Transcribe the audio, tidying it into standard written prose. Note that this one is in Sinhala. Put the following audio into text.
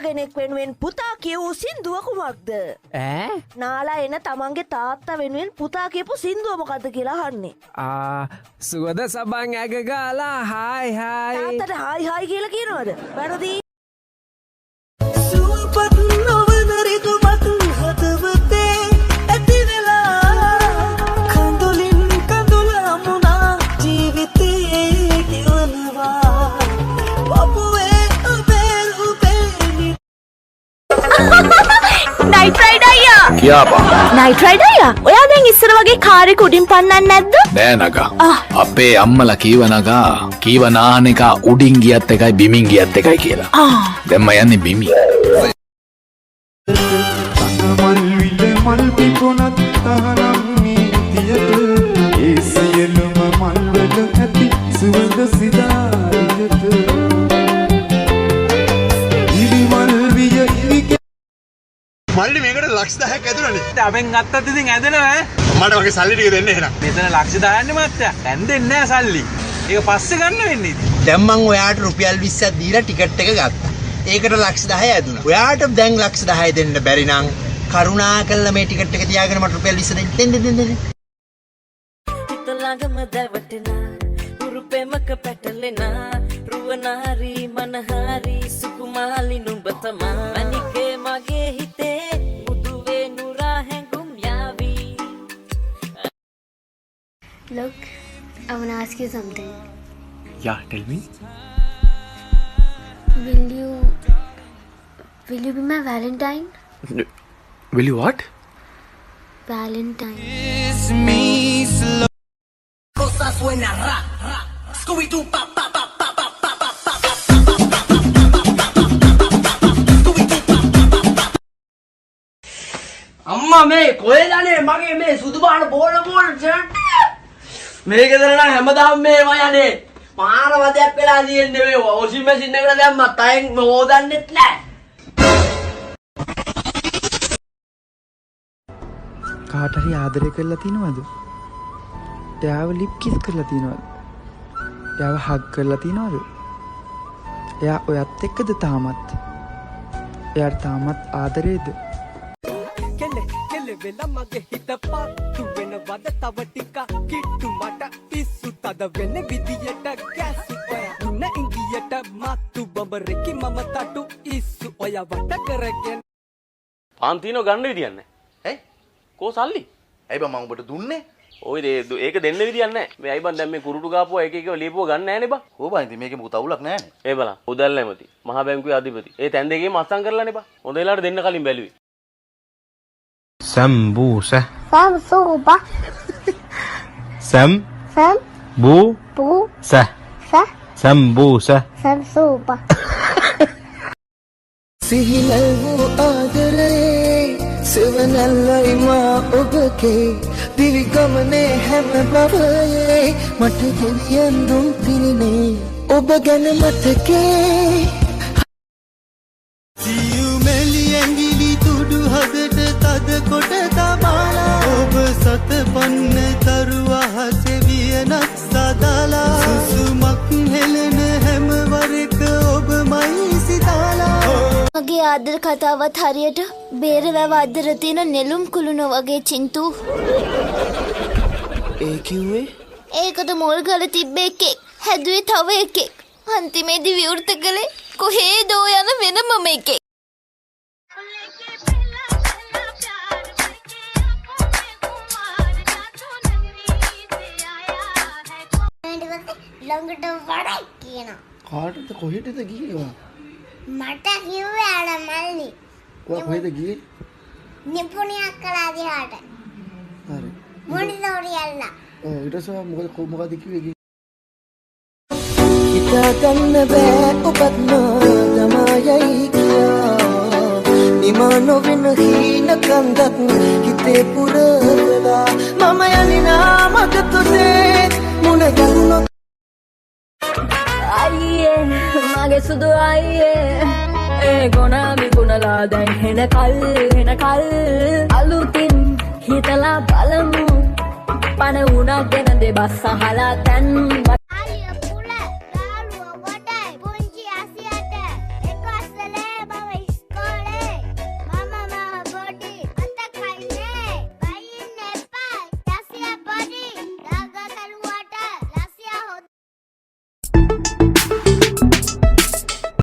කෙනෙක් වෙනුවෙන් පුතා කියවූ සින්දුව කුමක්ද? නාලා එන තමන්ගේ තාත්තා වෙනුවෙන් පුතා කියපු සින්දුව මොකද්ද කියලා අහන්නේ. සුවද සබන් ඇග ගාලා හායි හායි. තාත්තට හායි හායි කියලා කියනවද? වැරදි. සුවපත් නොවන රිතුමත් හදවතේ ඇති වෙලා කඳුලින් කඳුල මුණා ජීවිතේ ගෙවනවා පපුවේ ඔබේ නයිට් රයිඩ් අයියා කියා බා නයිට් රයිඩ් අයියා ඔයා දැන් ඉස්සර වගේ කාර් එක උඩින් පන්නන්නේ නැද්ද? නෑ නගා. අපේ අම්මලා කීව නගා කීව නාහන එක උඩින් ගියත් එකයි බිමින් ගියත් එකයි කියලා. දැන් මම යන්නේ බිමින්. මල් විල මල් පිපුණත් තහනම් නීතියට ඒ සියලුම මල් වල ඇති සුවඳ සිතාරියට ඉවි මල් විය ඉවි මල්ලි මේකට ලක්ෂ 10ක් ඇතුළනේ. අපෙන් ගත්තත් ඉතින් ඇදෙනවා ඈ. මට වගේ සල්ලි ටික දෙන්න එහෙනම්. මෙතන ලක්ෂ 10ක් මත්තයා. දැන් දෙන්නේ නැහැ සල්ලි. ඒක පස්සේ ගන්න වෙන්නේ ඉතින්. දැන් මං ඔයාට රුපියල් 20ක් දීලා ටිකට් එක ගත්තා. ඒකට ලක්ෂ 10 ඇදුණා. ඔයාට දැන් ලක්ෂ 10 දෙන්න බැරි නම් කරුණාකරලා මේ ටිකට් එක තියාගෙන මට රුපියල් 20 දෙන්න. හිතලගම දැවටෙනා උරුපෙමක පැටලෙනා රුවනාරි මනහාරි සුකුමාලි නුඹ තමා අනිකේ මගේ හිතේ මුදුවේ නුරා හැඟුම් යාවි. Look, I want to ask you something. Yeah, tell me. Will you be my Valentine? Will you what? Valentine. Cosas suena ra ra Scooby Doo pa pa pa pa pa pa pa pa අම්මා මේ කොහෙදනේ මගේ මේ සුදු පාට බෝල ෂර්ට් මේක දාලා හැමදාම මේවා යන්නේ මාන වදයක් වෙලා තියෙන්නේ මේ වොෂින් මැෂින් එකට දැම්මත් අයෙන් හොදන්නෙත් නැහැ. කාට හරි ආදරය කරලා තිනවද? එයාව ලිප් කිස් කරලා තිනවද? එයාව හග් කරලා තිනවද? එයා ඔයත් එක්කද තාමත්? එයාට තාමත් ආදරේද? කෙලෙ වෙලා මගේ හිත පාතු වෙනවද තව ටිකක් කිට්ටු මට පිස්සු තද වෙන විදියට ගැසු ඔය දුන්න ඉංගියට මත්තු බඹරෙකි මම තටු ඉස්සු ඔය වට කරගෙන පාන්තිනෝ ගන්න විදියක් නැහැ. ඇයි? කෝ සල්ලි? ඇයි බං මම ඔබට දුන්නේ? ඔය ඒක දෙන්න විදියක් නැහැ. මේ අයි බං දැන් මේ කුරුටු ගාපුවා එක එක ලියපුවා ගන්න නැහනේ බං. ඕ බං ඉතින් මේකේ මොකද අවුලක් නැහනේ. ඒ බලන්න. උදැල්ල ඇමති. මහා බැංකුවේ අධිපති. ඒ තැන් දෙකේම අත්සන් කරලානේ බං. හොඳ වෙලාවට දෙන්න කලින් බැලුවේ. Sambusa. සිහිනල් වූ ආදරේ සෙවනල්ලයි මා ඔබගේ දිවි ගමනේ හැම බවයේ මට ගෙවියන් දුම් පිරිනේ ඔබ ගැන මතකේ සියුමෙලි ඇඟිලි තුඩු හදට තද කොට තබාලා ඔබ සත පන්න තරු අහසේ වියනක් සදාලා සුසුමක් හෙලන හැම වරක ඔබමයි සිතාලා මගේ ආදර කතාවත් හරියට බේරවැව අතර තියෙන නෙළුම් කුළුණ වගේ චින්තු. ඒ කිව්වේ ඒකට මුල් කරලා තිබ්බ එකෙක් හැදුවේ තව එකෙක්. අන්තිමේදී විවෘත කළේ කොහේදෝ යන වෙනමම එකෙක්. ළඟට වඩා කියනවා. කාටද කොහෙටද ගියේවා? මට කිව්වේ ආడ මල්ලි. කොහෙද ගියේ? නිපුණියක් කළා දිහාට. හරි. මොනිටෝරි යල්ලා. ඊට පස්සේ මොකද කිව්වේ? හිතා ගන්න බෑ ඔබත් මායයි කියා. නිමා නොවෙන හීන කන්දක් හිතේ පුරවලා මම යන්නේ නාමක තොටේ මුණ ගැහුණා. අයියේ මගේ සුදු අයියේ ඒ ගොනා විකුණලා දැන් හෙනකල් අලුතින් හිතලා බලමු පණ උණක් ගෙන දෙබස් අහලා තැන්